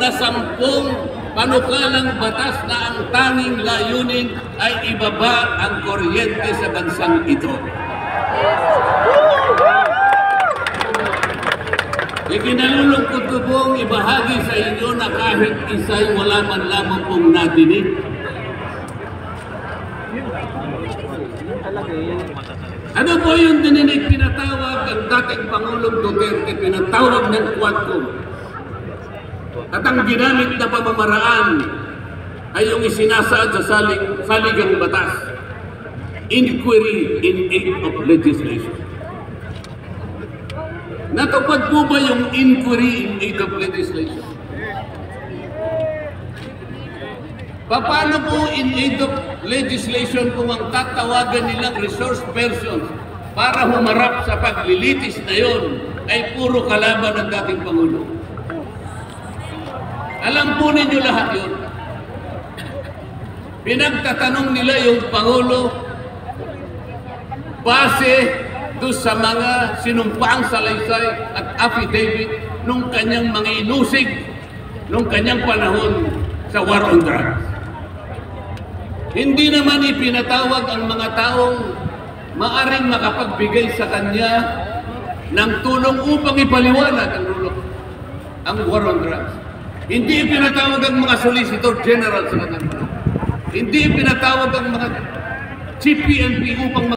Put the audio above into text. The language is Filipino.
na 10 panukalang batas na ang tanging layunin ay ibaba ang kuryente sa bansang ito. Ikinalulungkot ko pong ibahagi sa inyo na kahit isa'y wala man lamang pong nadinig. Ano po yung dininig pinatawag ang dating Pangulong Duterte, pinatawag ng Quadcom? At ang ginamit na pamamaraan ay yung isinasaad sa saligang batas, inquiry in aid of legislation. Natupad po ba yung inquiry in aid of legislation? Paano po in aid of legislation kung ang tatawagan nilang resource persons para humarap sa paglilitis na yon ay puro kalaban ng dating Pangulo? Alam po ninyo lahat yun. Pinagtatanong nila yung Pangulo base doon sa mga sinumpaang salaysay at affidavit nung kanyang mga inusig nung kanyang panahon sa war on drugs. Hindi naman ipinatawag ang mga taong maaring makapagbigay sa kanya ng tulong upang ipaliwanag ang war on drugs. Hindi ipinatawag ang mga Solicitor General sa kanya. Hindi ipinatawag ang mga chief PNP upang